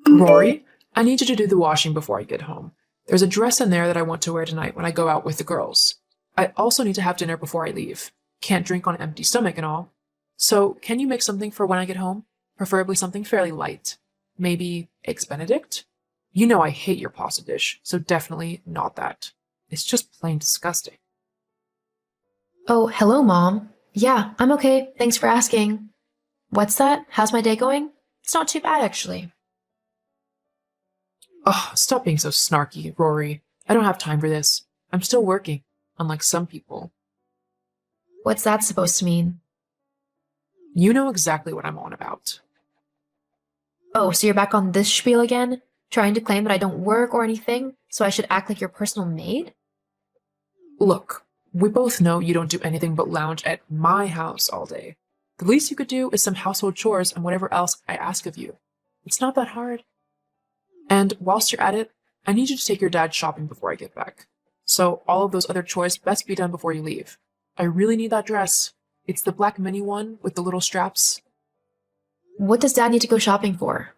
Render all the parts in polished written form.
Rory, I need you to do the washing before I get home. There's a dress in there that I want to wear tonight when I go out with the girls. I also need to have dinner before I leave. Can't drink on an empty stomach and all. So, can you make something for when I get home? Preferably something fairly light. Maybe Eggs Benedict? You know I hate your pasta dish, so definitely not that. It's just plain disgusting. Oh, hello, Mom. Yeah, I'm okay. Thanks for asking. What's that? How's my day going? It's not too bad, actually. Ugh, stop being so snarky, Rory. I don't have time for this. I'm still working, unlike some people. What's that supposed to mean? You know exactly what I'm on about. Oh, so you're back on this spiel again? Trying to claim that I don't work or anything, so I should act like your personal maid? Look, we both know you don't do anything but lounge at my house all day. The least you could do is some household chores and whatever else I ask of you. It's not that hard. And whilst you're at it, I need you to take your dad shopping before I get back. So all of those other chores best be done before you leave. I really need that dress. It's the black mini one with the little straps. What does Dad need to go shopping for?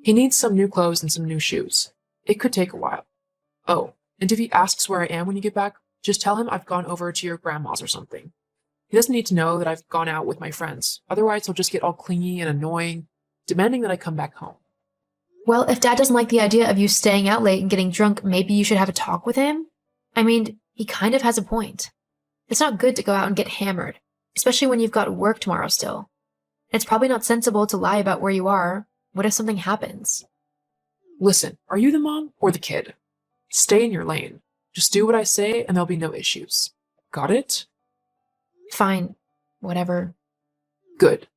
He needs some new clothes and some new shoes. It could take a while. Oh, and if he asks where I am when you get back, just tell him I've gone over to your grandma's or something. He doesn't need to know that I've gone out with my friends. Otherwise, he'll just get all clingy and annoying, demanding that I come back home. Well, if Dad doesn't like the idea of you staying out late and getting drunk, maybe you should have a talk with him? I mean, he kind of has a point. It's not good to go out and get hammered, especially when you've got work tomorrow still. It's probably not sensible to lie about where you are. What if something happens? Listen, are you the mom or the kid? Stay in your lane. Just do what I say and there'll be no issues. Got it? Fine. Whatever. Good.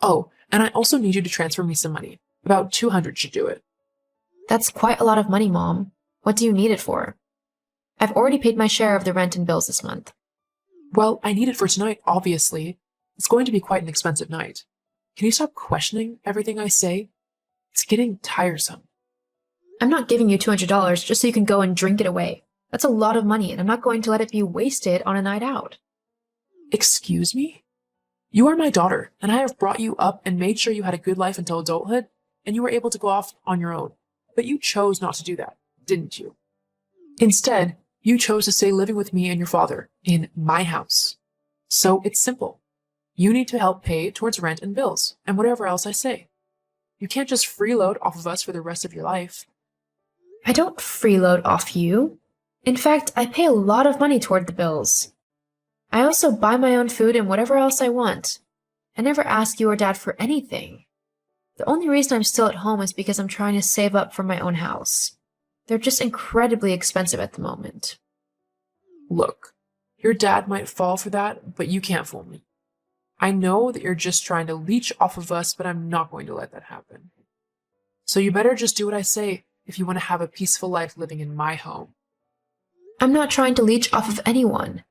Oh, and I also need you to transfer me some money. About 200 should do it. That's quite a lot of money, Mom. What do you need it for? I've already paid my share of the rent and bills this month. Well, I need it for tonight, obviously. It's going to be quite an expensive night. Can you stop questioning everything I say? It's getting tiresome. I'm not giving you $200 just so you can go and drink it away. That's a lot of money, and I'm not going to let it be wasted on a night out. Excuse me? You are my daughter, and I have brought you up and made sure you had a good life until adulthood, and you were able to go off on your own. But you chose not to do that, didn't you? Instead, you chose to stay living with me and your father in my house. So it's simple. You need to help pay towards rent and bills, and whatever else I say. You can't just freeload off of us for the rest of your life. I don't freeload off you. In fact, I pay a lot of money toward the bills. I also buy my own food and whatever else I want. I never ask you or Dad for anything. The only reason I'm still at home is because I'm trying to save up for my own house. They're just incredibly expensive at the moment. Look, your dad might fall for that, but you can't fool me. I know that you're just trying to leech off of us, but I'm not going to let that happen. So you better just do what I say if you want to have a peaceful life living in my home. I'm not trying to leech off of anyone.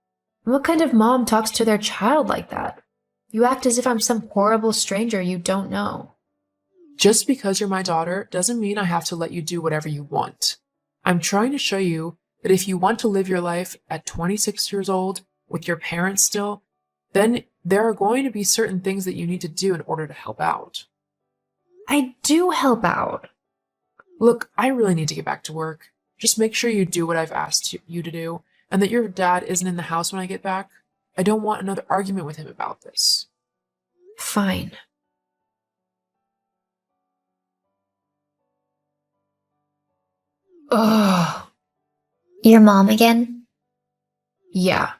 What kind of mom talks to their child like that? You act as if I'm some horrible stranger you don't know. Just because you're my daughter doesn't mean I have to let you do whatever you want. I'm trying to show you that if you want to live your life at 26 years old with your parents still, then there are going to be certain things that you need to do in order to help out. I do help out. Look, I really need to get back to work. Just make sure you do what I've asked you to do, and that your dad isn't in the house when I get back. I don't want another argument with him about this. Fine. Ugh. Your mom again? Yeah.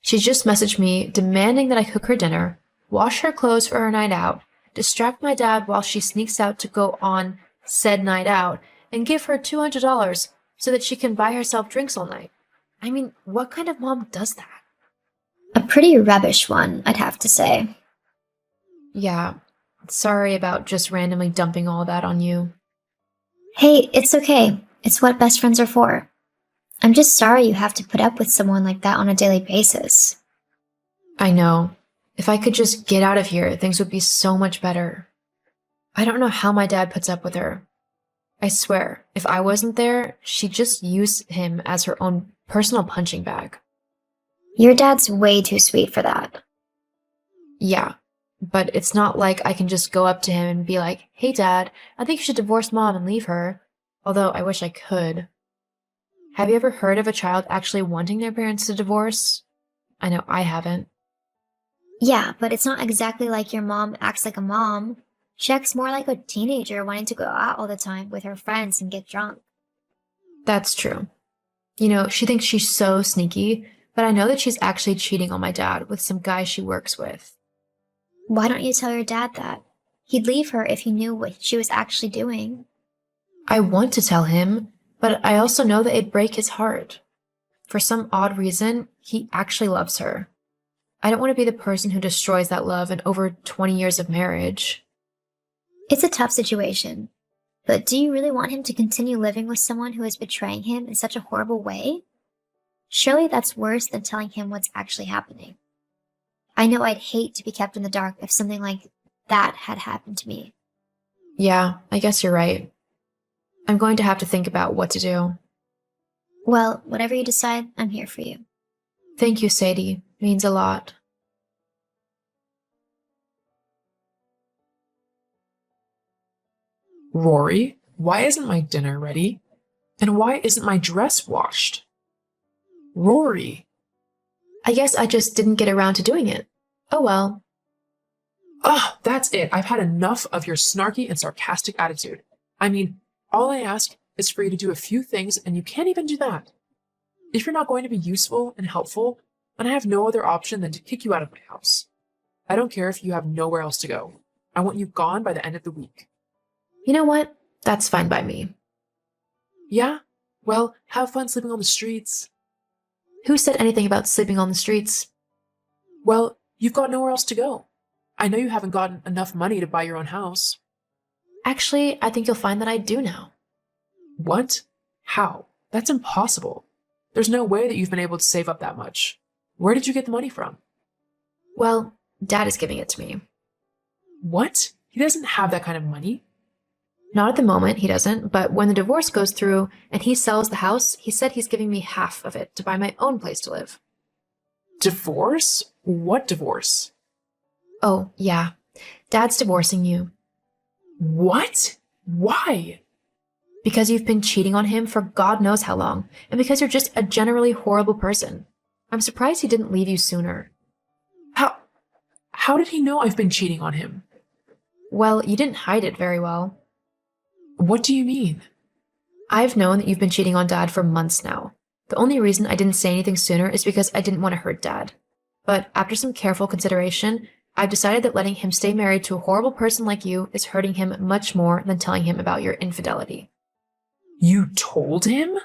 She just messaged me demanding that I cook her dinner, wash her clothes for her night out, distract my dad while she sneaks out to go on said night out, and give her $200 so that she can buy herself drinks all night. I mean, what kind of mom does that? A pretty rubbish one, I'd have to say. Yeah, sorry about just randomly dumping all that on you. Hey, it's okay. It's what best friends are for. I'm just sorry you have to put up with someone like that on a daily basis. I know. If I could just get out of here, things would be so much better. I don't know how my dad puts up with her. I swear, if I wasn't there, she'd just use him as her own personal punching bag. Your dad's way too sweet for that. Yeah, But it's not like I can just go up to him and be like, "Hey, Dad, I think you should divorce Mom and leave her." Although I wish I could. Have you ever heard of a child actually wanting their parents to divorce? I know I haven't. Yeah, but it's not exactly like your mom acts like a mom. She acts more like a teenager wanting to go out all the time with her friends and get drunk. That's true. You know, she thinks she's so sneaky, but I know that she's actually cheating on my dad with some guy she works with. Why don't you tell your dad that? He'd leave her if he knew what she was actually doing. I want to tell him, but I also know that it'd break his heart. For some odd reason, he actually loves her. I don't want to be the person who destroys that love in over 20 years of marriage. It's a tough situation. But do you really want him to continue living with someone who is betraying him in such a horrible way? Surely that's worse than telling him what's actually happening. I know I'd hate to be kept in the dark if something like that had happened to me. Yeah, I guess you're right. I'm going to have to think about what to do. Well, whatever you decide, I'm here for you. Thank you, Sadie. Means a lot. Rory, why isn't my dinner ready? And why isn't my dress washed? Rory! I guess I just didn't get around to doing it. Oh well. Ugh, that's it. I've had enough of your snarky and sarcastic attitude. I mean, all I ask is for you to do a few things, and you can't even do that. If you're not going to be useful and helpful, then I have no other option than to kick you out of my house. I don't care if you have nowhere else to go. I want you gone by the end of the week. You know what? That's fine by me. Yeah? Well, have fun sleeping on the streets. Who said anything about sleeping on the streets? Well, you've got nowhere else to go. I know you haven't gotten enough money to buy your own house. Actually, I think you'll find that I do now. What? How? That's impossible. There's no way that you've been able to save up that much. Where did you get the money from? Well, Dad is giving it to me. What? He doesn't have that kind of money. Not at the moment, he doesn't, but when the divorce goes through and he sells the house, he said he's giving me half of it to buy my own place to live. Divorce? What divorce? Oh, yeah. Dad's divorcing you. What? Why? Because you've been cheating on him for God knows how long, and because you're just a generally horrible person. I'm surprised he didn't leave you sooner. How did he know I've been cheating on him? Well, you didn't hide it very well. What do you mean? I've known that you've been cheating on Dad for months now. The only reason I didn't say anything sooner is because I didn't want to hurt Dad. But after some careful consideration, I've decided that letting him stay married to a horrible person like you is hurting him much more than telling him about your infidelity. You told him?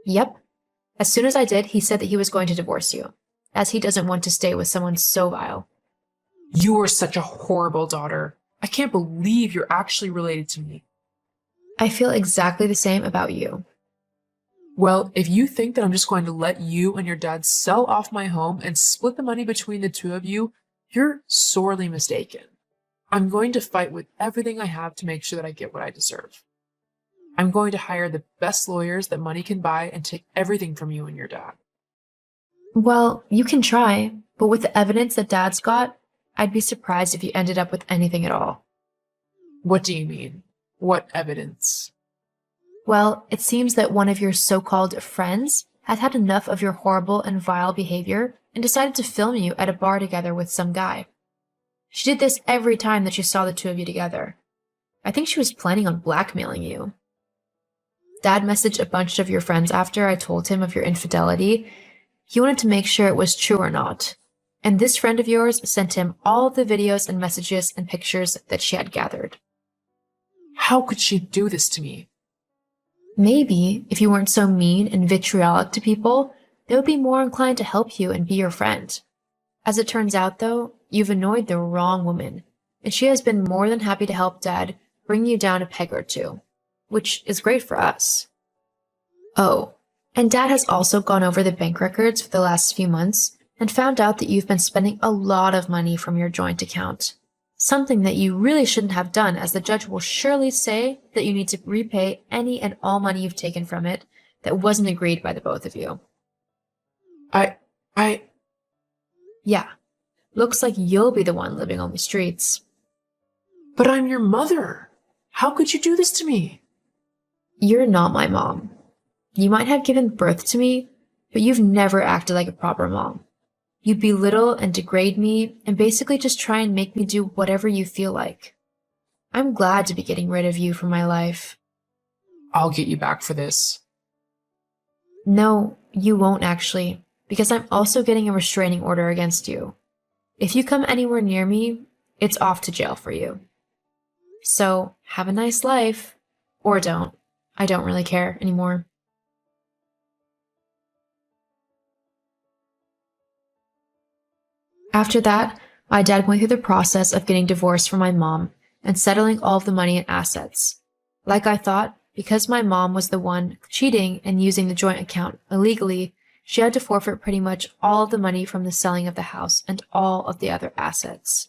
Yep. As soon as I did, he said that he was going to divorce you, as he doesn't want to stay with someone so vile. You are such a horrible daughter. I can't believe you're actually related to me. I feel exactly the same about you. Well, if you think that I'm just going to let you and your dad sell off my home and split the money between the two of you, you're sorely mistaken. I'm going to fight with everything I have to make sure that I get what I deserve. I'm going to hire the best lawyers that money can buy and take everything from you and your dad. Well, you can try, but with the evidence that Dad's got, I'd be surprised if you ended up with anything at all. What do you mean? What evidence? Well, it seems that one of your so-called friends had had enough of your horrible and vile behavior and decided to film you at a bar together with some guy. She did this every time that she saw the two of you together. I think she was planning on blackmailing you. Dad messaged a bunch of your friends after I told him of your infidelity. He wanted to make sure it was true or not. And this friend of yours sent him all the videos and messages and pictures that she had gathered. How could she do this to me? Maybe, if you weren't so mean and vitriolic to people, they would be more inclined to help you and be your friend. As it turns out, though, you've annoyed the wrong woman, and she has been more than happy to help Dad bring you down a peg or two, which is great for us. Oh, and Dad has also gone over the bank records for the last few months and found out that you've been spending a lot of money from your joint account. Something that you really shouldn't have done, as the judge will surely say that you need to repay any and all money you've taken from it that wasn't agreed by the both of you. I... Yeah. looks like you'll be the one living on the streets. But I'm your mother. How could you do this to me? You're not my mom. You might have given birth to me, but you've never acted like a proper mom. You belittle and degrade me and basically just try and make me do whatever you feel like. I'm glad to be getting rid of you from my life. I'll get you back for this. No, you won't actually, because I'm also getting a restraining order against you. If you come anywhere near me, it's off to jail for you. So, have a nice life. Or don't. I don't really care anymore. After that, my dad went through the process of getting divorced from my mom and settling all of the money and assets. Like I thought, because my mom was the one cheating and using the joint account illegally, she had to forfeit pretty much all of the money from the selling of the house and all of the other assets.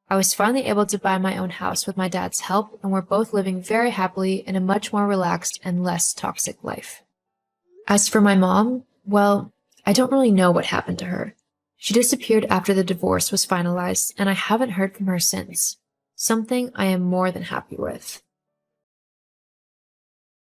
I was finally able to buy my own house with my dad's help, and we're both living very happily in a much more relaxed and less toxic life. As for my mom, well, I don't really know what happened to her. She disappeared after the divorce was finalized, and I haven't heard from her since. Something I am more than happy with.